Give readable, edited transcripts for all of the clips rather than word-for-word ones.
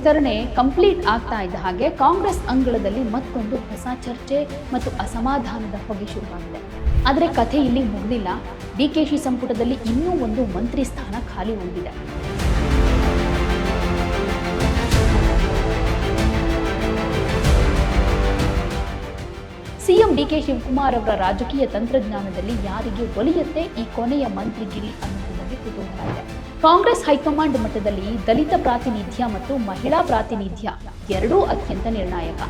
ವಿಸ್ತರಣೆ ಕಂಪ್ಲೀಟ್ ಆಗ್ತಾ ಇದ್ದ ಹಾಗೆ ಕಾಂಗ್ರೆಸ್ ಅಂಗಳದಲ್ಲಿ ಮತ್ತೊಂದು ಹೊಸ ಚರ್ಚೆ ಮತ್ತು ಅಸಮಾಧಾನದ ಹೊಗೆ ಶುರುವಾಗಿದೆ. ಆದರೆ ಕಥೆ ಇಲ್ಲಿ ಮುಗಿದಿಲ್ಲ. ಡಿಕೆಶಿ ಸಂಪುಟದಲ್ಲಿ ಇನ್ನೂ ಒಂದು ಮಂತ್ರಿ ಸ್ಥಾನ ಖಾಲಿ ಉಳಿದಿದೆ. ಸಿಎಂ ಡಿಕೆ ಶಿವಕುಮಾರ್ ಅವರ ರಾಜಕೀಯ ತಂತ್ರಜ್ಞಾನದಲ್ಲಿ ಯಾರಿಗೆ ಒಲಿಯುತ್ತೆ ಈ ಕೊನೆಯ ಮಂತ್ರಿಗಿರಿ ಅನ್ನೋದ್ರ ಬಗ್ಗೆ ಕುತೂಹಲ ಇದೆ. ಕಾಂಗ್ರೆಸ್ ಹೈಕಮಾಂಡ್ ಮಟ್ಟದಲ್ಲಿ ದಲಿತ ಪ್ರಾತಿನಿಧ್ಯ ಮತ್ತು ಮಹಿಳಾ ಪ್ರಾತಿನಿಧ್ಯ ಎರಡೂ ಅತ್ಯಂತ ನಿರ್ಣಾಯಕ.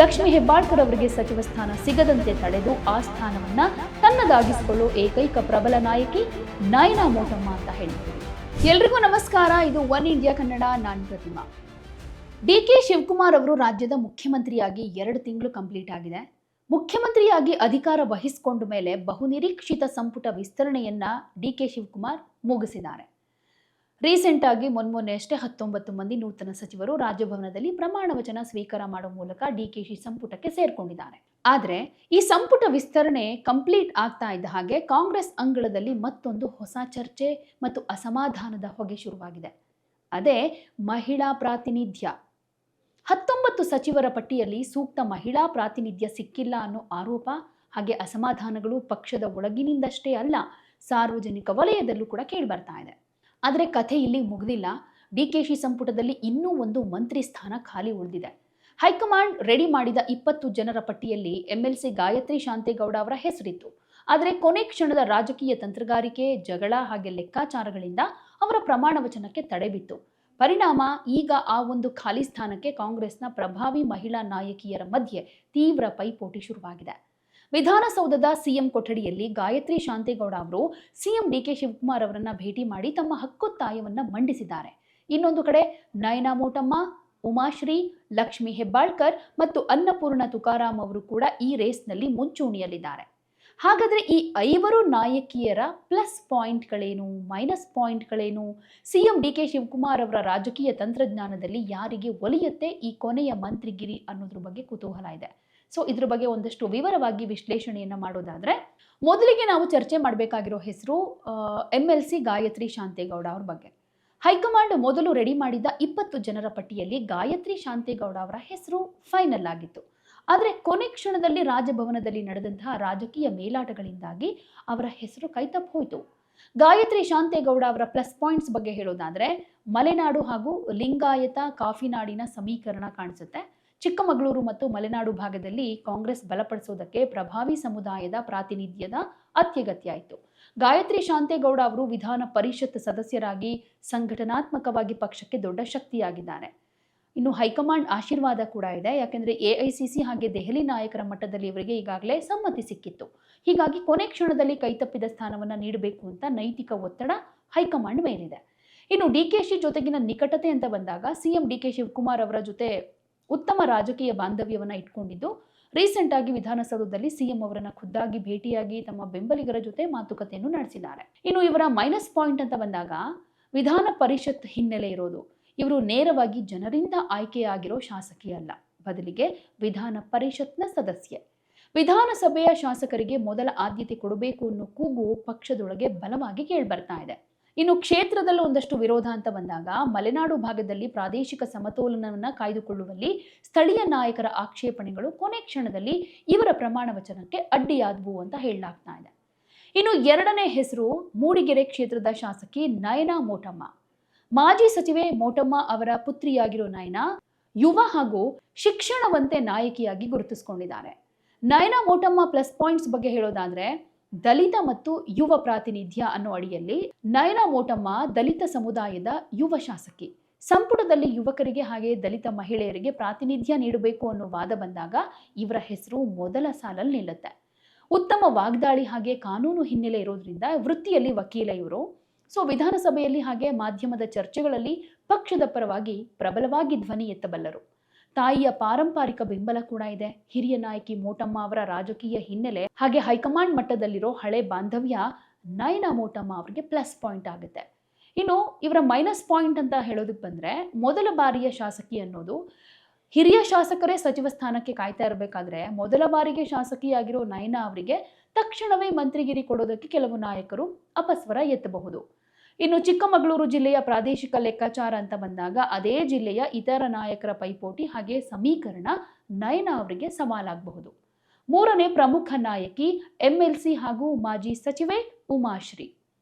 ಲಕ್ಷ್ಮಿ ಹೆಬ್ಬಾಳ್ಕರ್ ಅವರಿಗೆ ಸಚಿವ ಸ್ಥಾನ ಸಿಗದಂತೆ ತಡೆದು ಆ ಸ್ಥಾನವನ್ನ ತನ್ನದಾಗಿಸಿಕೊಳ್ಳೋ ಏಕೈಕ ಪ್ರಬಲ ನಾಯಕಿ ನಯನಾ ಮೋಟಮ್ಮ ಅಂತ ಹೇಳಿದ್ರು. ಎಲ್ರಿಗೂ ನಮಸ್ಕಾರ. ಇದು ಒನ್ ಇಂಡಿಯಾ ಕನ್ನಡ. ನಾನು ಪ್ರತಿಮಾ. ಡಿಕೆ ಶಿವಕುಮಾರ್ ಅವರು ರಾಜ್ಯದ ಮುಖ್ಯಮಂತ್ರಿಯಾಗಿ 2 ತಿಂಗಳು ಕಂಪ್ಲೀಟ್ ಆಗಿದೆ. ಮುಖ್ಯಮಂತ್ರಿಯಾಗಿ ಅಧಿಕಾರ ವಹಿಸಿಕೊಂಡ ಮೇಲೆ ಬಹುನಿರೀಕ್ಷಿತ ಸಂಪುಟ ವಿಸ್ತರಣೆಯನ್ನ ಡಿಕೆ ಶಿವಕುಮಾರ್ ಮುಗಿಸಿದ್ದಾರೆ. ರೀಸೆಂಟ್ ಆಗಿ ಮೊನ್ನೆಯಷ್ಟೇ 19 ಮಂದಿ ನೂತನ ಸಚಿವರು ರಾಜಭವನದಲ್ಲಿ ಪ್ರಮಾಣ ವಚನ ಸ್ವೀಕಾರ ಮಾಡುವ ಮೂಲಕ ಡಿಕೆಶಿ ಸಂಪುಟಕ್ಕೆ ಸೇರ್ಕೊಂಡಿದ್ದಾರೆ. ಆದ್ರೆ ಈ ಸಂಪುಟ ವಿಸ್ತರಣೆ ಕಂಪ್ಲೀಟ್ ಆಗ್ತಾ ಇದ್ದ ಹಾಗೆ ಕಾಂಗ್ರೆಸ್ ಅಂಗಳದಲ್ಲಿ ಮತ್ತೊಂದು ಹೊಸ ಚರ್ಚೆ ಮತ್ತು ಅಸಮಾಧಾನದ ಹೊಗೆ ಶುರುವಾಗಿದೆ. ಅದೇ ಮಹಿಳಾ ಪ್ರಾತಿನಿಧ್ಯ. 19 ಸಚಿವರ ಪಟ್ಟಿಯಲ್ಲಿ ಸೂಕ್ತ ಮಹಿಳಾ ಪ್ರಾತಿನಿಧ್ಯ ಸಿಕ್ಕಿಲ್ಲ ಅನ್ನೋ ಆರೋಪ ಹಾಗೆ ಅಸಮಾಧಾನಗಳು ಪಕ್ಷದ ಒಳಗಿನಿಂದಷ್ಟೇ ಅಲ್ಲ, ಸಾರ್ವಜನಿಕ ವಲಯದಲ್ಲೂ ಕೂಡ ಕೇಳಿಬರ್ತಾ ಇದೆ. ಆದರೆ ಕಥೆ ಇಲ್ಲಿ ಮುಗಿದಿಲ್ಲ. ಡಿಕೆಶಿ ಸಂಪುಟದಲ್ಲಿ ಇನ್ನೂ ಒಂದು ಮಂತ್ರಿ ಸ್ಥಾನ ಖಾಲಿ ಉಳಿದಿದೆ. ಹೈಕಮಾಂಡ್ ರೆಡಿ ಮಾಡಿದ 20 ಜನರ ಪಟ್ಟಿಯಲ್ಲಿ MLC ಗಾಯತ್ರಿ ಶಾಂತೇಗೌಡ ಅವರ ಹೆಸರಿತ್ತು. ಆದರೆ ಕೊನೆ ಕ್ಷಣದ ರಾಜಕೀಯ ತಂತ್ರಗಾರಿಕೆ, ಜಗಳ ಹಾಗೆ ಲೆಕ್ಕಾಚಾರಗಳಿಂದ ಅವರ ಪ್ರಮಾಣ ವಚನಕ್ಕೆ ತಡೆ ಬಿತ್ತು. ಪರಿಣಾಮ ಈಗ ಆ ಒಂದು ಖಾಲಿ ಸ್ಥಾನಕ್ಕೆ ಕಾಂಗ್ರೆಸ್ನ ಪ್ರಭಾವಿ ಮಹಿಳಾ ನಾಯಕಿಯರ ಮಧ್ಯೆ ತೀವ್ರ ಪೈಪೋಟಿ ಶುರುವಾಗಿದೆ. ವಿಧಾನಸೌಧದ ಸಿಎಂ ಕೊಠಡಿಯಲ್ಲಿ ಗಾಯತ್ರಿ ಶಾಂತೇಗೌಡ ಅವರು ಸಿಎಂ ಡಿಕೆ ಶಿವಕುಮಾರ್ ಅವರನ್ನ ಭೇಟಿ ಮಾಡಿ ತಮ್ಮ ಹಕ್ಕೊತ್ತಾಯವನ್ನ ಮಂಡಿಸಿದ್ದಾರೆ. ಇನ್ನೊಂದು ಕಡೆ ನಯನಾ ಮೋಟಮ್ಮ, ಉಮಾಶ್ರೀ, ಲಕ್ಷ್ಮಿ ಹೆಬ್ಬಾಳ್ಕರ್ ಮತ್ತು ಅನ್ನಪೂರ್ಣ ತುಕಾರಾಮ್ ಅವರು ಕೂಡ ಈ ರೇಸ್ನಲ್ಲಿ ಮುಂಚೂಣಿಯಲ್ಲಿದ್ದಾರೆ. ಹಾಗಾದ್ರೆ ಈ 5 ನಾಯಕಿಯರ ಪ್ಲಸ್ ಪಾಯಿಂಟ್ಗಳೇನು, ಮೈನಸ್ ಪಾಯಿಂಟ್ಗಳೇನು? ಸಿಎಂ ಡಿಕೆ ಶಿವಕುಮಾರ್ ಅವರ ರಾಜಕೀಯ ತಂತ್ರಜ್ಞಾನದಲ್ಲಿ ಯಾರಿಗೆ ಒಲಿಯುತ್ತೆ ಈ ಕೊನೆಯ ಮಂತ್ರಿಗಿರಿ ಅನ್ನೋದ್ರ ಬಗ್ಗೆ ಕುತೂಹಲ ಇದೆ. ಸೊ ಇದ್ರ ಬಗ್ಗೆ ಒಂದಷ್ಟು ವಿವರವಾಗಿ ವಿಶ್ಲೇಷಣೆಯನ್ನ ಮಾಡೋದಾದ್ರೆ, ಮೊದಲಿಗೆ ನಾವು ಚರ್ಚೆ ಮಾಡಬೇಕಾಗಿರೋ ಹೆಸರು MLC ಗಾಯತ್ರಿ ಶಾಂತೇಗೌಡ ಅವ್ರ ಬಗ್ಗೆ. ಹೈಕಮಾಂಡ್ ಮೊದಲು ರೆಡಿ ಮಾಡಿದ 20 ಜನರ ಪಟ್ಟಿಯಲ್ಲಿ ಗಾಯತ್ರಿ ಶಾಂತೇಗೌಡ ಅವರ ಹೆಸರು ಫೈನಲ್ ಆಗಿತ್ತು. ಆದರೆ ಕೊನೆ ಕ್ಷಣದಲ್ಲಿ ರಾಜಭವನದಲ್ಲಿ ನಡೆದಂತಹ ರಾಜಕೀಯ ಮೇಲಾಟಗಳಿಂದಾಗಿ ಅವರ ಹೆಸರು ಕೈತಪ್ಪು ಹೋಯಿತು. ಗಾಯತ್ರಿ ಶಾಂತೇಗೌಡ ಅವರ ಪ್ಲಸ್ ಪಾಯಿಂಟ್ಸ್ ಬಗ್ಗೆ ಹೇಳೋದಾದ್ರೆ, ಮಲೆನಾಡು ಹಾಗೂ ಲಿಂಗಾಯತ ಕಾಫಿನಾಡಿನ ಸಮೀಕರಣ ಕಾಣಿಸುತ್ತೆ. ಚಿಕ್ಕಮಗಳೂರು ಮತ್ತು ಮಲೆನಾಡು ಭಾಗದಲ್ಲಿ ಕಾಂಗ್ರೆಸ್ ಬಲಪಡಿಸೋದಕ್ಕೆ ಪ್ರಭಾವಿ ಸಮುದಾಯದ ಪ್ರಾತಿನಿಧ್ಯದ ಅತ್ಯಗತ್ಯ ಇತ್ತು. ಗಾಯತ್ರಿ ಶಾಂತೇಗೌಡ ಅವರು ವಿಧಾನ ಪರಿಷತ್ ಸದಸ್ಯರಾಗಿ ಸಂಘಟನಾತ್ಮಕವಾಗಿ ಪಕ್ಷಕ್ಕೆ ದೊಡ್ಡ ಶಕ್ತಿಯಾಗಿದ್ದಾರೆ. ಇನ್ನು ಹೈಕಮಾಂಡ್ ಆಶೀರ್ವಾದ ಕೂಡ ಇದೆ. ಯಾಕೆಂದ್ರೆ AICC ಹಾಗೆ ದೆಹಲಿ ನಾಯಕರ ಮಟ್ಟದಲ್ಲಿ ಇವರಿಗೆ ಈಗಾಗಲೇ ಸಮ್ಮತಿ ಸಿಕ್ಕಿತ್ತು. ಹೀಗಾಗಿ ಕೊನೆ ಕ್ಷಣದಲ್ಲಿ ಕೈತಪ್ಪಿದ ಸ್ಥಾನವನ್ನ ನೀಡಬೇಕು ಅಂತ ನೈತಿಕ ಒತ್ತಡ ಹೈಕಮಾಂಡ್ ಮೇಲಿದೆ. ಇನ್ನು ಡಿಕೆಶಿ ಜೊತೆಗಿನ ನಿಕಟತೆ ಅಂತ ಬಂದಾಗ ಸಿಎಂ ಡಿಕೆ ಶಿವಕುಮಾರ್ ಅವರ ಜೊತೆ ಉತ್ತಮ ರಾಜಕೀಯ ಬಾಂಧವ್ಯವನ್ನ ಇಟ್ಕೊಂಡಿದ್ದು, ರೀಸೆಂಟ್ ಆಗಿ ವಿಧಾನಸೌಧದಲ್ಲಿ ಸಿಎಂ ಅವರನ್ನ ಖುದ್ದಾಗಿ ಭೇಟಿಯಾಗಿ ತಮ್ಮ ಬೆಂಬಲಿಗರ ಜೊತೆ ಮಾತುಕತೆಯನ್ನು ನಡೆಸಿದ್ದಾರೆ. ಇನ್ನು ಇವರ ಮೈನಸ್ ಪಾಯಿಂಟ್ ಅಂತ ಬಂದಾಗ ವಿಧಾನ ಪರಿಷತ್ ಹಿನ್ನೆಲೆ ಇರೋದು. ಇವರು ನೇರವಾಗಿ ಜನರಿಂದ ಆಯ್ಕೆಯಾಗಿರೋ ಶಾಸಕಿ ಅಲ್ಲ, ಬದಲಿಗೆ ವಿಧಾನ ಪರಿಷತ್ನ ಸದಸ್ಯೆ. ವಿಧಾನಸಭೆಯ ಶಾಸಕರಿಗೆ ಮೊದಲ ಆದ್ಯತೆ ಕೊಡಬೇಕು ಅನ್ನೋ ಕೂಗು ಪಕ್ಷದೊಳಗೆ ಬಲವಾಗಿ ಕೇಳಿಬರ್ತಾ ಇದೆ. ಇನ್ನು ಕ್ಷೇತ್ರದಲ್ಲೂ ಒಂದಷ್ಟು ವಿರೋಧ ಅಂತ ಬಂದಾಗ ಮಲೆನಾಡು ಭಾಗದಲ್ಲಿ ಪ್ರಾದೇಶಿಕ ಸಮತೋಲನವನ್ನ ಕಾಯ್ದುಕೊಳ್ಳುವಲ್ಲಿ ಸ್ಥಳೀಯ ನಾಯಕರ ಆಕ್ಷೇಪಣೆಗಳು ಕೊನೆ ಕ್ಷಣದಲ್ಲಿ ಇವರ ಪ್ರಮಾಣ ವಚನಕ್ಕೆ ಅಡ್ಡಿಯಾದವು ಅಂತ ಹೇಳಲಾಗ್ತಾ ಇದೆ. ಇನ್ನು 2ನೇ ಹೆಸರು ಮೂಡಿಗೆರೆ ಕ್ಷೇತ್ರದ ಶಾಸಕಿ ನಯನಾ ಮೋಟಮ್ಮ. ಮಾಜಿ ಸಚಿವೆ ಮೋಟಮ್ಮ ಅವರ ಪುತ್ರಿಯಾಗಿರೋ ನಯನಾ ಯುವ ಹಾಗೂ ಶಿಕ್ಷಣವಂತೆ ನಾಯಕಿಯಾಗಿ ಗುರುತಿಸಿಕೊಂಡಿದ್ದಾರೆ. ನಯನಾ ಮೋಟಮ್ಮ ಪ್ಲಸ್ ಪಾಯಿಂಟ್ಸ್ ಬಗ್ಗೆ ಹೇಳೋದಾದ್ರೆ, ದಲಿತ ಮತ್ತು ಯುವ ಪ್ರಾತಿನಿಧ್ಯ ಅನ್ನೋ ಅಡಿಯಲ್ಲಿ ನಯನಾ ಮೋಟಮ್ಮ ದಲಿತ ಸಮುದಾಯದ ಯುವ ಶಾಸಕಿ. ಸಂಪುಟದಲ್ಲಿ ಯುವಕರಿಗೆ ಹಾಗೆ ದಲಿತ ಮಹಿಳೆಯರಿಗೆ ಪ್ರಾತಿನಿಧ್ಯ ನೀಡಬೇಕು ಅನ್ನೋ ವಾದ ಬಂದಾಗ ಇವರ ಹೆಸರು ಮೊದಲ ಸಾಲಲ್ಲಿ ನಿಲ್ಲುತ್ತೆ. ಉತ್ತಮ ವಾಗ್ದಾಳಿ ಹಾಗೆ ಕಾನೂನು ಹಿನ್ನೆಲೆ ಇರೋದ್ರಿಂದ ವೃತ್ತಿಯಲ್ಲಿ ವಕೀಲ ಇವರು. ಸೊ ವಿಧಾನಸಭೆಯಲ್ಲಿ ಹಾಗೆ ಮಾಧ್ಯಮದ ಚರ್ಚೆಗಳಲ್ಲಿ ಪಕ್ಷದ ಪರವಾಗಿ ಪ್ರಬಲವಾಗಿ ಧ್ವನಿ ಎತ್ತಬಲ್ಲರು. ತಾಯಿಯ ಪಾರಂಪರಿಕ ಬೆಂಬಲ ಕೂಡ ಇದೆ. ಹಿರಿಯ ನಾಯಕಿ ಮೋಟಮ್ಮ ಅವರ ರಾಜಕೀಯ ಹಿನ್ನೆಲೆ ಹಾಗೆ ಹೈಕಮಾಂಡ್ ಮಟ್ಟದಲ್ಲಿರೋ ಹಳೆ ಬಾಂಧವ್ಯ ನಯನಾ ಮೋಟಮ್ಮ ಅವರಿಗೆ ಪ್ಲಸ್ ಪಾಯಿಂಟ್ ಆಗುತ್ತೆ. ಇನ್ನು ಇವರ ಮೈನಸ್ ಪಾಯಿಂಟ್ ಅಂತ ಹೇಳೋದಕ್ಕೆ ಬಂದ್ರೆ, ಮೊದಲ ಬಾರಿಯ ಶಾಸಕಿ ಅನ್ನೋದು ಹಿರಿಯ ಶಾಸಕರೇ ಸಚಿವ ಸ್ಥಾನಕ್ಕೆ ಕಾಯ್ತಾ ಇರಬೇಕಾದ್ರೆ ಮೊದಲ ಬಾರಿಗೆ ಶಾಸಕಿಯಾಗಿರೋ ನಯನಾ ಅವರಿಗೆ ತಕ್ಷಣವೇ ಮಂತ್ರಿಗಿರಿ ಕೊಡೋದಕ್ಕೆ ಕೆಲವು ನಾಯಕರು ಅಪಸ್ವರ ಎತ್ತಬಹುದು. ಇನ್ನು ಚಿಕ್ಕಮಗಳೂರು ಜಿಲ್ಲೆಯ ಪ್ರಾದೇಶಿಕ ಲೆಕ್ಕಾಚಾರ ಅಂತ ಬಂದಾಗ ಅದೇ ಜಿಲ್ಲೆಯ ಇತರ ನಾಯಕರ ಪೈಪೋಟಿ ಹಾಗೆ ಸಮೀಕರಣ ನಯನಾ ಅವರಿಗೆ ಸವಾಲಾಗಬಹುದು. ಮೂರನೇ ಪ್ರಮುಖ ನಾಯಕಿ ಎಂಎಲ್ಸಿ ಹಾಗೂ ಮಾಜಿ ಸಚಿವೆ ಉಮಾಶ್ರೀ.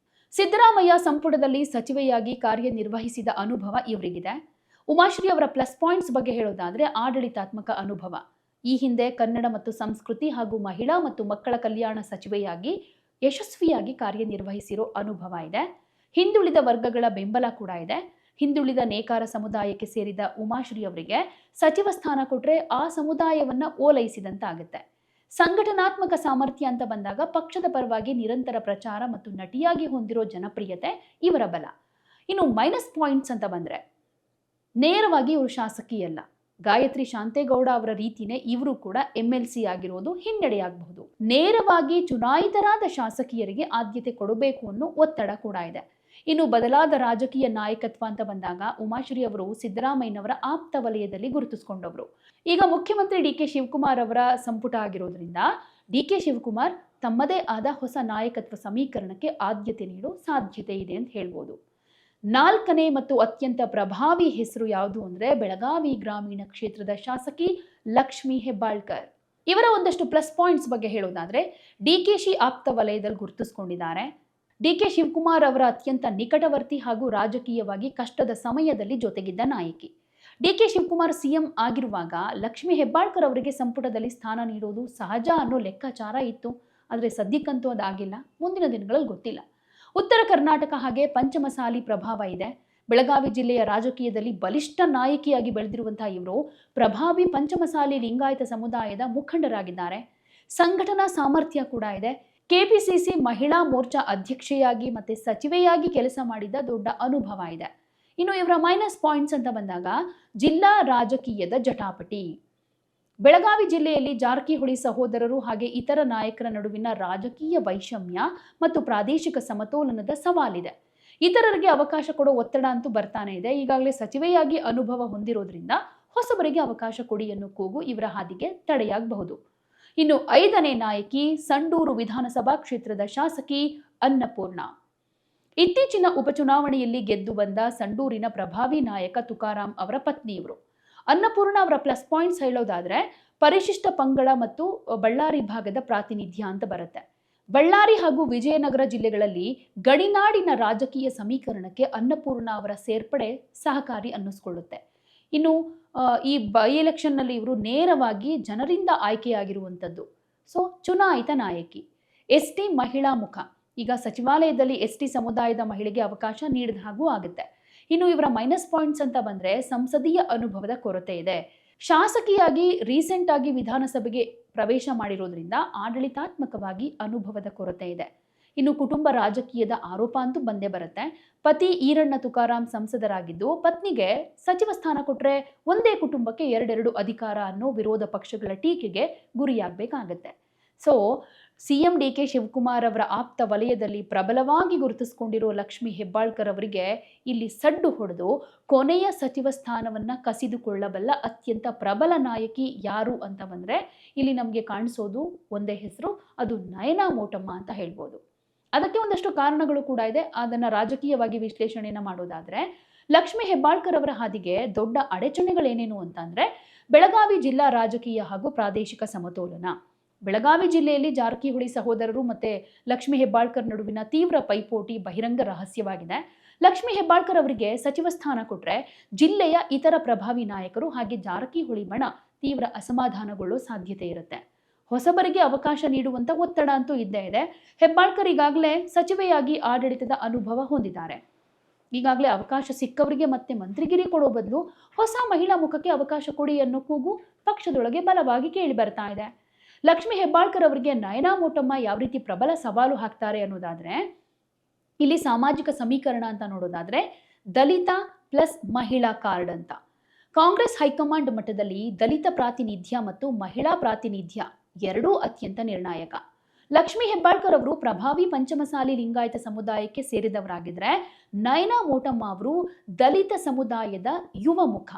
ಸಿದ್ದರಾಮಯ್ಯ ಸಂಪುಟದಲ್ಲಿ ಸಚಿವೆಯಾಗಿ ಕಾರ್ಯನಿರ್ವಹಿಸಿದ ಅನುಭವ ಇವರಿಗಿದೆ. ಉಮಾಶ್ರೀ ಅವರ ಪ್ಲಸ್ ಪಾಯಿಂಟ್ಸ್ ಬಗ್ಗೆ ಹೇಳೋದಾದ್ರೆ ಆಡಳಿತಾತ್ಮಕ ಅನುಭವ. ಈ ಹಿಂದೆ ಕನ್ನಡ ಮತ್ತು ಸಂಸ್ಕೃತಿ ಹಾಗೂ ಮಹಿಳಾ ಮತ್ತು ಮಕ್ಕಳ ಕಲ್ಯಾಣ ಸಚಿವೆಯಾಗಿ ಯಶಸ್ವಿಯಾಗಿ ಕಾರ್ಯನಿರ್ವಹಿಸಿರೋ ಅನುಭವ ಇದೆ. ಹಿಂದುಳಿದ ವರ್ಗಗಳ ಬೆಂಬಲ ಕೂಡ ಇದೆ. ಹಿಂದುಳಿದ ನೇಕಾರ ಸಮುದಾಯಕ್ಕೆ ಸೇರಿದ ಉಮಾಶ್ರೀ ಅವರಿಗೆ ಸಚಿವ ಸ್ಥಾನ ಕೊಟ್ರೆ ಆ ಸಮುದಾಯವನ್ನ ಓಲೈಸಿದಂತಾಗುತ್ತೆ. ಸಂಘಟನಾತ್ಮಕ ಸಾಮರ್ಥ್ಯ ಅಂತ ಬಂದಾಗ ಪಕ್ಷದ ಪರವಾಗಿ ನಿರಂತರ ಪ್ರಚಾರ ಮತ್ತು ನಟಿಯಾಗಿ ಹೊಂದಿರೋ ಜನಪ್ರಿಯತೆ ಇವರ ಬಲ. ಇನ್ನು ಮೈನಸ್ ಪಾಯಿಂಟ್ಸ್ ಅಂತ ಬಂದ್ರೆ ನೇರವಾಗಿ ಇವರು ಶಾಸಕಿಯಲ್ಲ. ಗಾಯತ್ರಿ ಶಾಂತೇಗೌಡ ಅವರ ರೀತಿನೇ ಇವರು ಕೂಡ ಎಂಎಲ್ಸಿ ಆಗಿರೋದು ಹಿನ್ನಡೆಯಾಗಬಹುದು. ನೇರವಾಗಿ ಚುನಾಯಿತರಾದ ಶಾಸಕಿಯರಿಗೆ ಆದ್ಯತೆ ಕೊಡಬೇಕು ಅನ್ನೋ ಒತ್ತಡ ಕೂಡ ಇದೆ. ಇನ್ನು ಬದಲಾದ ರಾಜಕೀಯ ನಾಯಕತ್ವ ಅಂತ ಬಂದಾಗ ಉಮಾಶ್ರೀ ಅವರು ಸಿದ್ದರಾಮಯ್ಯನವರ ಆಪ್ತ ವಲಯದಲ್ಲಿ ಗುರುತಿಸಿಕೊಂಡವರು. ಈಗ ಮುಖ್ಯಮಂತ್ರಿ ಡಿಕೆ ಶಿವಕುಮಾರ್ ಅವರ ಸಂಪುಟ ಆಗಿರೋದ್ರಿಂದ ಡಿಕೆ ಶಿವಕುಮಾರ್ ತಮ್ಮದೇ ಆದ ಹೊಸ ನಾಯಕತ್ವ ಸಮೀಕರಣಕ್ಕೆ ಆದ್ಯತೆ ನೀಡೋ ಸಾಧ್ಯತೆ ಇದೆ ಅಂತ ಹೇಳ್ಬೋದು. ನಾಲ್ಕನೇ ಮತ್ತು ಅತ್ಯಂತ ಪ್ರಭಾವಿ ಹೆಸರು ಯಾವುದು ಅಂದ್ರೆ ಬೆಳಗಾವಿ ಗ್ರಾಮೀಣ ಕ್ಷೇತ್ರದ ಶಾಸಕಿ ಲಕ್ಷ್ಮಿ ಹೆಬ್ಬಾಳ್ಕರ್. ಇವರ ಒಂದಷ್ಟು ಪ್ಲಸ್ ಪಾಯಿಂಟ್ಸ್ ಬಗ್ಗೆ ಹೇಳೋದಾದ್ರೆ ಡಿಕೆಶಿ ಆಪ್ತ ವಲಯದಲ್ಲಿ ಗುರುತಿಸಿಕೊಂಡಿದ್ದಾರೆ. ಡಿಕೆ ಶಿವಕುಮಾರ್ ಅವರ ಅತ್ಯಂತ ನಿಕಟವರ್ತಿ ಹಾಗೂ ರಾಜಕೀಯವಾಗಿ ಕಷ್ಟದ ಸಮಯದಲ್ಲಿ ಜೊತೆಗಿದ್ದ ನಾಯಕಿ. ಡಿಕೆ ಶಿವಕುಮಾರ್ ಸಿಎಂ ಆಗಿರುವಾಗ ಲಕ್ಷ್ಮಿ ಹೆಬ್ಬಾಳ್ಕರ್ ಅವರಿಗೆ ಸಂಪುಟದಲ್ಲಿ ಸ್ಥಾನ ನೀಡೋದು ಸಹಜ ಅನ್ನೋ ಲೆಕ್ಕಾಚಾರ ಇತ್ತು. ಆದರೆ ಸದ್ಯಕ್ಕಂತೂ ಅದಾಗಿಲ್ಲ. ಮುಂದಿನ ದಿನಗಳಲ್ಲಿ ಗೊತ್ತಿಲ್ಲ. ಉತ್ತರ ಕರ್ನಾಟಕ ಹಾಗೆ ಪಂಚಮಸಾಲಿ ಪ್ರಭಾವ ಇದೆ. ಬೆಳಗಾವಿ ಜಿಲ್ಲೆಯ ರಾಜಕೀಯದಲ್ಲಿ ಬಲಿಷ್ಠ ನಾಯಕಿಯಾಗಿ ಬೆಳೆದಿರುವಂತಹ ಇವರು ಪ್ರಭಾವಿ ಪಂಚಮಸಾಲಿ ಲಿಂಗಾಯತ ಸಮುದಾಯದ ಮುಖಂಡರಾಗಿದ್ದಾರೆ. ಸಂಘಟನಾ ಸಾಮರ್ಥ್ಯ ಕೂಡ ಇದೆ. ಕೆಪಿಸಿಸಿ ಮಹಿಳಾ ಮೋರ್ಚಾ ಅಧ್ಯಕ್ಷೆಯಾಗಿ ಮತ್ತೆ ಸಚಿವೆಯಾಗಿ ಕೆಲಸ ಮಾಡಿದ ದೊಡ್ಡ ಅನುಭವ ಇದೆ. ಇನ್ನು ಇವರ ಮೈನಸ್ ಪಾಯಿಂಟ್ಸ್ ಅಂತ ಬಂದಾಗ ಜಿಲ್ಲಾ ರಾಜಕೀಯದ ಜಟಾಪಟಿ. ಬೆಳಗಾವಿ ಜಿಲ್ಲೆಯಲ್ಲಿ ಜಾರಕಿಹೊಳಿ ಸಹೋದರರು ಹಾಗೆ ಇತರ ನಾಯಕರ ನಡುವಿನ ರಾಜಕೀಯ ವೈಷಮ್ಯ ಮತ್ತು ಪ್ರಾದೇಶಿಕ ಸಮತೋಲನದ ಸವಾಲಿದೆ. ಇತರರಿಗೆ ಅವಕಾಶ ಕೊಡೋ ಒತ್ತಡ ಅಂತೂ ಬರ್ತಾನೆ ಇದೆ. ಈಗಾಗಲೇ ಸಚಿವೆಯಾಗಿ ಅನುಭವ ಹೊಂದಿರೋದ್ರಿಂದ ಹೊಸಬರಿಗೆ ಅವಕಾಶ ಕೊಡಿ ಅನ್ನೋ ಕೂಗು ಇವರ ಹಾದಿಗೆ ತಡೆಯಾಗಬಹುದು. ಇನ್ನು ಐದನೇ ನಾಯಕಿ ಸಂಡೂರು ವಿಧಾನಸಭಾ ಕ್ಷೇತ್ರದ ಶಾಸಕಿ ಅನ್ನಪೂರ್ಣ. ಇತ್ತೀಚಿನ ಉಪಚುನಾವಣೆಯಲ್ಲಿ ಗೆದ್ದು ಬಂದ ಸಂಡೂರಿನ ಪ್ರಭಾವಿ ನಾಯಕ ತುಕಾರಾಂ ಅವರ ಪತ್ನಿ ಇವರು. ಅನ್ನಪೂರ್ಣ ಅವರ ಪ್ಲಸ್ ಪಾಯಿಂಟ್ಸ್ ಹೇಳೋದಾದ್ರೆ ಪರಿಶಿಷ್ಟ ಪಂಗಡ ಮತ್ತು ಬಳ್ಳಾರಿ ಭಾಗದ ಪ್ರಾತಿನಿಧ್ಯ ಅಂತ ಬರುತ್ತೆ. ಬಳ್ಳಾರಿ ಹಾಗೂ ವಿಜಯನಗರ ಜಿಲ್ಲೆಗಳಲ್ಲಿ ಗಡಿನಾಡಿನ ರಾಜಕೀಯ ಸಮೀಕರಣಕ್ಕೆ ಅನ್ನಪೂರ್ಣ ಅವರ ಸೇರ್ಪಡೆ ಸಹಕಾರಿ ಅನ್ನಿಸ್ಕೊಳ್ಳುತ್ತೆ. ಇನ್ನು ಈ ಬೈ ಎಲೆಕ್ಷನ್ ನಲ್ಲಿ ಇವರು ನೇರವಾಗಿ ಜನರಿಂದ ಆಯ್ಕೆಯಾಗಿರುವಂಥದ್ದು. ಸೊ ಚುನಾಯಿತ ನಾಯಕಿ. ಎಸ್ಟಿ ಮಹಿಳಾ ಮುಖ. ಈಗ ಸಚಿವಾಲಯದಲ್ಲಿ ಎಸ್ಟಿ ಸಮುದಾಯದ ಮಹಿಳೆಗೆ ಅವಕಾಶ ನೀಡಿದ ಹಾಗೂ ಆಗುತ್ತೆ. ಇನ್ನು ಇವರ ಮೈನಸ್ ಪಾಯಿಂಟ್ಸ್ ಅಂತ ಬಂದ್ರೆ ಸಂಸದೀಯ ಅನುಭವದ ಕೊರತೆ ಇದೆ. ಶಾಸಕಿಯಾಗಿ ರೀಸೆಂಟ್ ಆಗಿ ವಿಧಾನಸಭೆಗೆ ಪ್ರವೇಶ ಮಾಡಿರೋದ್ರಿಂದ ಆಡಳಿತಾತ್ಮಕವಾಗಿ ಅನುಭವದ ಕೊರತೆ ಇದೆ. ಇನ್ನು ಕುಟುಂಬ ರಾಜಕೀಯದ ಆರೋಪ ಅಂತೂ ಬಂದೇ ಬರುತ್ತೆ. ಪತಿ ಈರಣ್ಣ ತುಕಾರಾಂ ಸಂಸದರಾಗಿದ್ದು ಪತ್ನಿಗೆ ಸಚಿವ ಸ್ಥಾನ ಕೊಟ್ರೆ ಒಂದೇ ಕುಟುಂಬಕ್ಕೆ ಎರಡೆರಡು ಅಧಿಕಾರ ಅನ್ನೋ ವಿರೋಧ ಪಕ್ಷಗಳ ಟೀಕೆಗೆ ಗುರಿಯಾಗಬೇಕಾಗತ್ತೆ. ಸೊ ಸಿಎಂ ಡಿಕೆ ಶಿವಕುಮಾರ್ ಅವರ ಆಪ್ತ ವಲಯದಲ್ಲಿ ಪ್ರಬಲವಾಗಿ ಗುರುತಿಸಿಕೊಂಡಿರೋ ಲಕ್ಷ್ಮಿ ಹೆಬ್ಬಾಳ್ಕರ್ ಅವರಿಗೆ ಇಲ್ಲಿ ಸಡ್ಡು ಹೊಡೆದು ಕೊನೆಯ ಸಚಿವ ಸ್ಥಾನವನ್ನ ಕಸಿದುಕೊಳ್ಳಬಲ್ಲ ಅತ್ಯಂತ ಪ್ರಬಲ ನಾಯಕಿ ಯಾರು ಅಂತ ಬಂದ್ರೆ ಇಲ್ಲಿ ನಮಗೆ ಕಾಣಿಸೋದು ಒಂದೇ ಹೆಸರು, ಅದು ನಯನಾ ಮೋಟಮ್ಮ ಅಂತ ಹೇಳ್ಬೋದು. ಅದಕ್ಕೆ ಒಂದಷ್ಟು ಕಾರಣಗಳು ಕೂಡ ಇದೆ. ಅದನ್ನ ರಾಜಕೀಯವಾಗಿ ವಿಶ್ಲೇಷಣೆಯನ್ನ ಮಾಡೋದಾದ್ರೆ ಲಕ್ಷ್ಮಿ ಹೆಬ್ಬಾಳ್ಕರ್ ಅವರ ಹಾದಿಗೆ ದೊಡ್ಡ ಅಡಚಣೆಗಳೇನೇನು ಅಂತಂದ್ರೆ ಬೆಳಗಾವಿ ಜಿಲ್ಲಾ ರಾಜಕೀಯ ಹಾಗೂ ಪ್ರಾದೇಶಿಕ ಸಮತೋಲನ. ಬೆಳಗಾವಿ ಜಿಲ್ಲೆಯಲ್ಲಿ ಜಾರಕಿಹೊಳಿ ಸಹೋದರರು ಮತ್ತೆ ಲಕ್ಷ್ಮಿ ಹೆಬ್ಬಾಳ್ಕರ್ ನಡುವಿನ ತೀವ್ರ ಪೈಪೋಟಿ ಬಹಿರಂಗ ರಹಸ್ಯವಾಗಿದೆ. ಲಕ್ಷ್ಮಿ ಹೆಬ್ಬಾಳ್ಕರ್ ಅವರಿಗೆ ಸಚಿವ ಸ್ಥಾನ ಕೊಟ್ರೆ ಜಿಲ್ಲೆಯ ಇತರ ಪ್ರಭಾವಿ ನಾಯಕರು ಹಾಗೆ ಜಾರಕಿಹೊಳಿ ಬಣ ತೀವ್ರ ಅಸಮಾಧಾನಗೊಳ್ಳೋ ಸಾಧ್ಯತೆ ಇರುತ್ತೆ. ಹೊಸಬರಿಗೆ ಅವಕಾಶ ನೀಡುವಂತ ಒತ್ತಡ ಅಂತೂ ಇದ್ದೇ ಇದೆ. ಹೆಬ್ಬಾಳ್ಕರ್ ಈಗಾಗಲೇ ಸಚಿವೆಯಾಗಿ ಆಡಳಿತದ ಅನುಭವ ಹೊಂದಿದ್ದಾರೆ. ಈಗಾಗಲೇ ಅವಕಾಶ ಸಿಕ್ಕವರಿಗೆ ಮತ್ತೆ ಮಂತ್ರಿಗಿರಿ ಕೊಡೋ ಬದಲು ಹೊಸ ಮಹಿಳಾ ಮುಖಕ್ಕೆ ಅವಕಾಶ ಕೊಡಿ ಅನ್ನೋ ಕೂಗು ಪಕ್ಷದೊಳಗೆ ಬಲವಾಗಿ ಕೇಳಿ ಬರ್ತಾ ಇದೆ. ಲಕ್ಷ್ಮಿ ಹೆಬ್ಬಾಳ್ಕರ್ ಅವರಿಗೆ ನಯನಾ ಮೋಟಮ್ಮ ಯಾವ ರೀತಿ ಪ್ರಬಲ ಸವಾಲು ಹಾಕ್ತಾರೆ ಅನ್ನೋದಾದ್ರೆ ಇಲ್ಲಿ ಸಾಮಾಜಿಕ ಸಮೀಕರಣ ಅಂತ ನೋಡೋದಾದ್ರೆ ದಲಿತ ಪ್ಲಸ್ ಮಹಿಳಾ ಕಾರ್ಡ್ ಅಂತ. ಕಾಂಗ್ರೆಸ್ ಹೈಕಮಾಂಡ್ ಮಟ್ಟದಲ್ಲಿ ದಲಿತ ಪ್ರಾತಿನಿಧ್ಯ ಮತ್ತು ಮಹಿಳಾ ಪ್ರಾತಿನಿಧ್ಯ ಎರಡೂ ಅತ್ಯಂತ ನಿರ್ಣಾಯಕ. ಲಕ್ಷ್ಮಿ ಹೆಬ್ಬಾಳ್ಕರ್ ಅವರು ಪ್ರಭಾವಿ ಪಂಚಮಸಾಲಿ ಲಿಂಗಾಯತ ಸಮುದಾಯಕ್ಕೆ ಸೇರಿದವರಾಗಿದ್ರೆ ನಯನಾ ಮೋಟಮ್ಮ ಅವರು ದಲಿತ ಸಮುದಾಯದ ಯುವ ಮುಖ.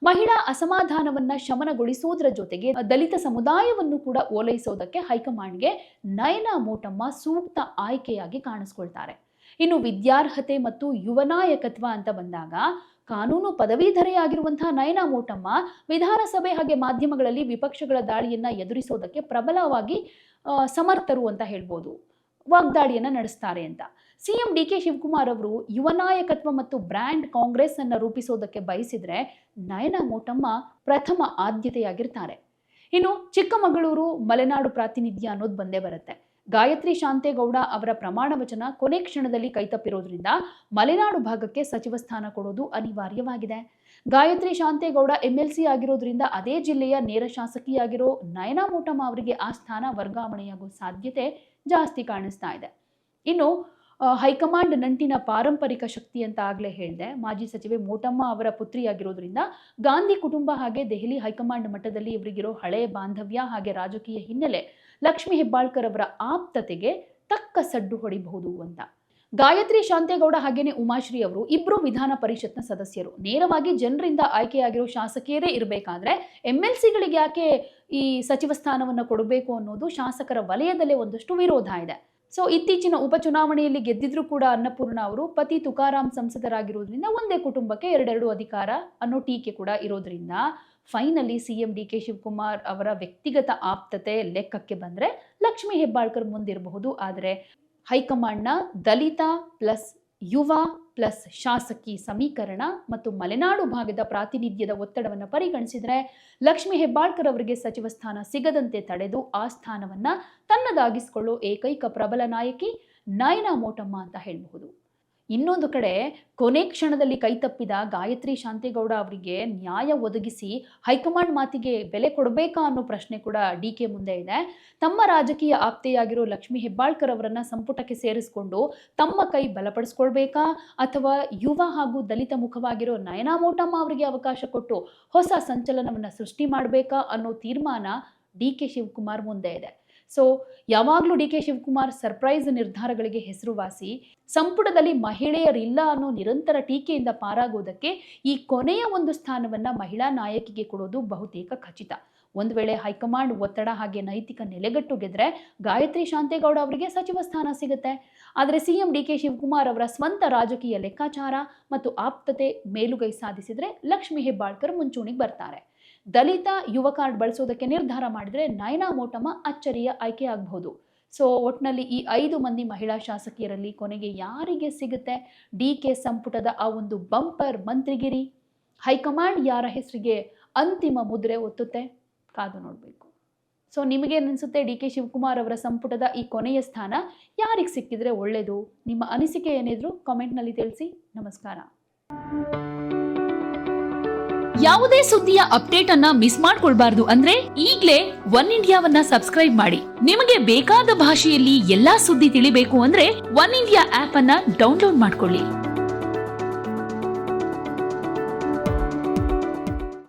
ಮಹಿಳಾ ಅಸಮಾಧಾನವನ್ನ ಶಮನಗೊಳಿಸುವುದರ ಜೊತೆಗೆ ದಲಿತ ಸಮುದಾಯವನ್ನು ಕೂಡ ಓಲೈಸೋದಕ್ಕೆ ಹೈಕಮಾಂಡ್ಗೆ ನಯನಾ ಮೋಟಮ್ಮ ಸೂಕ್ತ ಆಯ್ಕೆಯಾಗಿ ಕಾಣಿಸ್ಕೊಳ್ತಾರೆ. ಇನ್ನು ವಿದ್ಯಾರ್ಹತೆ ಮತ್ತು ಯುವ ನಾಯಕತ್ವ ಅಂತ ಬಂದಾಗ ಕಾನೂನು ಪದವೀಧರೆಯಾಗಿರುವಂತಹ ನಯನಾ ಮೋಟಮ್ಮ ವಿಧಾನಸಭೆ ಹಾಗೆ ಮಾಧ್ಯಮಗಳಲ್ಲಿ ವಿಪಕ್ಷಗಳ ದಾಳಿಯನ್ನ ಎದುರಿಸೋದಕ್ಕೆ ಪ್ರಬಲವಾಗಿ ಸಮರ್ಥರು ಅಂತ ಹೇಳ್ಬೋದು. ವಾಗ್ದಾಳಿಯನ್ನ ನಡೆಸ್ತಾರೆ ಅಂತ. ಸಿಎಂ ಡಿ ಕೆ ಶಿವಕುಮಾರ್ ಅವರು ಯುವ ನಾಯಕತ್ವ ಮತ್ತು ಬ್ರ್ಯಾಂಡ್ ಕಾಂಗ್ರೆಸ್ ಅನ್ನ ರೂಪಿಸೋದಕ್ಕೆ ಬಯಸಿದ್ರೆ ನಯನಾ ಮೋಟಮ್ಮ ಪ್ರಥಮ ಆದ್ಯತೆಯಾಗಿರ್ತಾರೆ. ಇನ್ನು ಚಿಕ್ಕಮಗಳೂರು ಮಲೆನಾಡು ಪ್ರಾತಿನಿಧ್ಯ ಅನ್ನೋದು ಬಂದೇ ಬರುತ್ತೆ. ಗಾಯತ್ರಿ ಶಾಂತೇಗೌಡ ಅವರ ಪ್ರಮಾಣ ವಚನ ಕೊನೆ ಕ್ಷಣದಲ್ಲಿ ಕೈತಪ್ಪಿರೋದ್ರಿಂದ ಮಲೆನಾಡು ಭಾಗಕ್ಕೆ ಸಚಿವ ಸ್ಥಾನ ಕೊಡೋದು ಅನಿವಾರ್ಯವಾಗಿದೆ. ಗಾಯತ್ರಿ ಶಾಂತೇಗೌಡ MLC ಆಗಿರೋದ್ರಿಂದ ಅದೇ ಜಿಲ್ಲೆಯ ನೇರ ಶಾಸಕಿಯಾಗಿರೋ ನಯನಾ ಮೋಟಮ್ಮ ಅವರಿಗೆ ಆ ಸ್ಥಾನ ವರ್ಗಾವಣೆಯಾಗುವ ಸಾಧ್ಯತೆ ಜಾಸ್ತಿ ಕಾಣಿಸ್ತಾ ಇದೆ. ಇನ್ನು ಹೈಕಮಾಂಡ್ ನಂಟಿನ ಪಾರಂಪರಿಕ ಶಕ್ತಿ ಅಂತ ಆಗ್ಲೇ ಹೇಳಿದೆ. ಮಾಜಿ ಸಚಿವೆ ಮೋಟಮ್ಮ ಅವರ ಪುತ್ರಿಯಾಗಿರೋದ್ರಿಂದ ಗಾಂಧಿ ಕುಟುಂಬ ಹಾಗೆ ದೆಹಲಿ ಹೈಕಮಾಂಡ್ ಮಟ್ಟದಲ್ಲಿ ಇವರಿಗಿರೋ ಹಳೆಯ ಬಾಂಧವ್ಯ ಹಾಗೆ ರಾಜಕೀಯ ಹಿನ್ನೆಲೆ ಲಕ್ಷ್ಮೀ ಹೆಬ್ಬಾಳ್ಕರ್ ಅವರ ಆಪ್ತತೆಗೆ ತಕ್ಕ ಸಡ್ಡು ಹೊಡಿಬಹುದು ಅಂತ. ಗಾಯತ್ರಿ ಶಾಂತೇಗೌಡ ಹಾಗೇನೆ ಉಮಾಶ್ರೀ ಅವರು ಇಬ್ರು ವಿಧಾನ ಪರಿಷತ್ನ ಸದಸ್ಯರು. ನೇರವಾಗಿ ಜನರಿಂದ ಆಯ್ಕೆಯಾಗಿರೋ ಶಾಸಕಿಯರೇ ಇರಬೇಕಾದ್ರೆ MLCಗಳಿಗೆ ಯಾಕೆ ಈ ಸಚಿವ ಸ್ಥಾನವನ್ನು ಕೊಡಬೇಕು ಅನ್ನೋದು ಶಾಸಕರ ವಲಯದಲ್ಲೇ ಒಂದಷ್ಟು ವಿರೋಧ ಇದೆ. ಸೊ ಇತ್ತೀಚಿನ ಉಪಚುನಾವಣೆಯಲ್ಲಿ ಗೆದ್ದಿದ್ರು ಕೂಡ ಅನ್ನಪೂರ್ಣ ಅವರು ಪತಿ ತುಕಾರಾಮ್ ಸಂಸದರಾಗಿರೋದ್ರಿಂದ ಒಂದೇ ಕುಟುಂಬಕ್ಕೆ ಎರಡೆರಡು ಅಧಿಕಾರ ಅನ್ನೋ ಟೀಕೆ ಕೂಡ ಇರೋದ್ರಿಂದ finally CM D K Shivakumar ಅವರ ವ್ಯಕ್ತಿಗತ ಆಪ್ತತೆ ಲೆಕ್ಕಕ್ಕೆ ಬಂದ್ರೆ ಲಕ್ಷ್ಮೀ ಹೆಬ್ಬಾಳ್ಕರ್ ಮುಂದಿರಬಹುದು. ಆದರೆ ಹೈಕಮಾಂಡ್ನ ದಲಿತ ಪ್ಲಸ್ ಯುವ ಪ್ಲಸ್ ಶಾಸಕಿ ಸಮೀಕರಣ ಮತ್ತು ಮಲೆನಾಡು ಭಾಗದ ಪ್ರಾತಿನಿಧ್ಯದ ಒತ್ತಡವನ್ನು ಪರಿಗಣಿಸಿದರೆ ಲಕ್ಷ್ಮೀ ಹೆಬ್ಬಾಳ್ಕರ್ ಅವರಿಗೆ ಸಚಿವ ಸ್ಥಾನ ಸಿಗದಂತೆ ತಡೆದು ಆ ಸ್ಥಾನವನ್ನ ತನ್ನದಾಗಿಸಿಕೊಳ್ಳೋ ಏಕೈಕ ಪ್ರಬಲ ನಾಯಕಿ ನಯನಾ ಮೋಟಮ್ಮ ಅಂತ ಹೇಳಬಹುದು. ಇನ್ನೊಂದು ಕಡೆ ಕೊನೆ ಕ್ಷಣದಲ್ಲಿ ಕೈತಪ್ಪಿದ ಗಾಯತ್ರಿ ಶಾಂತೇಗೌಡ ಅವರಿಗೆ ನ್ಯಾಯ ಒದಗಿಸಿ ಹೈಕಮಾಂಡ್ ಮಾತಿಗೆ ಬೆಲೆ ಕೊಡಬೇಕಾ ಅನ್ನೋ ಪ್ರಶ್ನೆ ಕೂಡ DK ಮುಂದೆ ಇದೆ. ತಮ್ಮ ರಾಜಕೀಯ ಆಪ್ತೆಯಾಗಿರೋ ಲಕ್ಷ್ಮೀ ಹೆಬ್ಬಾಳ್ಕರ್ ಅವರನ್ನ ಸಂಪುಟಕ್ಕೆ ಸೇರಿಸಿಕೊಂಡು ತಮ್ಮ ಕೈ ಬಲಪಡಿಸ್ಕೊಳ್ಬೇಕಾ ಅಥವಾ ಯುವ ಹಾಗೂ ದಲಿತ ಮುಖವಾಗಿರೋ ನಯನಾ ಮೋಟಮ್ಮ ಅವರಿಗೆ ಅವಕಾಶ ಕೊಟ್ಟು ಹೊಸ ಸಂಚಲನವನ್ನ ಸೃಷ್ಟಿ ಮಾಡಬೇಕಾ ಅನ್ನೋ ತೀರ್ಮಾನ DK ಶಿವಕುಮಾರ್ ಮುಂದೆ ಇದೆ. ಸೊ ಯಾವಾಗಲೂ DK ಶಿವಕುಮಾರ್ ಸರ್ಪ್ರೈಸ್ ನಿರ್ಧಾರಗಳಿಗೆ ಹೆಸರುವಾಸಿ. ಸಂಪುಟದಲ್ಲಿ ಮಹಿಳೆಯರಿಲ್ಲ ಅನ್ನೋ ನಿರಂತರ ಟೀಕೆಯಿಂದ ಪಾರಾಗೋದಕ್ಕೆ ಈ ಕೊನೆಯ ಒಂದು ಸ್ಥಾನವನ್ನ ಮಹಿಳಾ ನಾಯಕಿಗೆ ಕೊಡೋದು ಬಹುತೇಕ ಖಚಿತ. ಒಂದು ವೇಳೆ ಹೈಕಮಾಂಡ್ ಒತ್ತಡ ಹಾಗೆ ನೈತಿಕ ನೆಲೆಗಟ್ಟು ಗೆದ್ರೆ ಗಾಯತ್ರಿ ಶಾಂತೇಗೌಡ ಅವರಿಗೆ ಸಚಿವ ಸ್ಥಾನ ಸಿಗುತ್ತೆ. ಆದರೆ ಸಿಎಂ DK ಶಿವಕುಮಾರ್ ಅವರ ಸ್ವಂತ ರಾಜಕೀಯ ಲೆಕ್ಕಾಚಾರ ಮತ್ತು ಆಪ್ತತೆ ಮೇಲುಗೈ ಸಾಧಿಸಿದ್ರೆ ಲಕ್ಷ್ಮೀ ಹೆಬ್ಬಾಳ್ಕರ್ ಮುಂಚೂಣಿಗೆ ಬರ್ತಾರೆ. ದಲಿತ ಯುವ ಕಾರ್ಡ್ ಬಳಸೋದಕ್ಕೆ ನಿರ್ಧಾರ ಮಾಡಿದ್ರೆ ನಯನಾ ಮೋಟಮ್ಮ ಅಚ್ಚರಿಯ ಆಯ್ಕೆ ಆಗಬಹುದು. ಸೊ ಒಟ್ನಲ್ಲಿ ಈ 5 ಮಂದಿ ಮಹಿಳಾ ಶಾಸಕಿಯರಲ್ಲಿ ಕೊನೆಗೆ ಯಾರಿಗೆ ಸಿಗುತ್ತೆ DK ಸಂಪುಟದ ಆ ಒಂದು ಬಂಪರ್ ಮಂತ್ರಿಗಿರಿ? ಹೈಕಮಾಂಡ್ ಯಾರ ಹೆಸರಿಗೆ ಅಂತಿಮ ಮುದ್ರೆ ಒತ್ತುತ್ತೆ? ಕಾದು ನೋಡಬೇಕು. ಸೊ ನಿಮಗೇನು ಅನಿಸುತ್ತೆ? DK ಶಿವಕುಮಾರ್ ಅವರ ಸಂಪುಟದ ಈ ಕೊನೆಯ ಸ್ಥಾನ ಯಾರಿಗೆ ಸಿಕ್ಕಿದ್ರೆ ಒಳ್ಳೆಯದು? ನಿಮ್ಮ ಅನಿಸಿಕೆ ಏನಿದ್ರು ಕಾಮೆಂಟ್ನಲ್ಲಿ ತಿಳಿಸಿ. ನಮಸ್ಕಾರ. ಯಾವುದೇ ಸುದ್ದಿಯ ಅಪ್ಡೇಟ್ ಅನ್ನ ಮಿಸ್ ಮಾಡ್ಕೊಳ್ಬಾರ್ದು ಅಂದ್ರೆ ಈಗ್ಲೇ ಒನ್ ಇಂಡಿಯಾವನ್ನ ಸಬ್ಸ್ಕ್ರೈಬ್ ಮಾಡಿ. ನಿಮಗೆ ಬೇಕಾದ ಭಾಷೆಯಲ್ಲಿ ಎಲ್ಲಾ ಸುದ್ದಿ ತಿಳಿಬೇಕು ಅಂದ್ರೆ ಒನ್ ಇಂಡಿಯಾ ಆಪ್ ಅನ್ನ ಡೌನ್ಲೋಡ್ ಮಾಡ್ಕೊಳ್ಳಿ.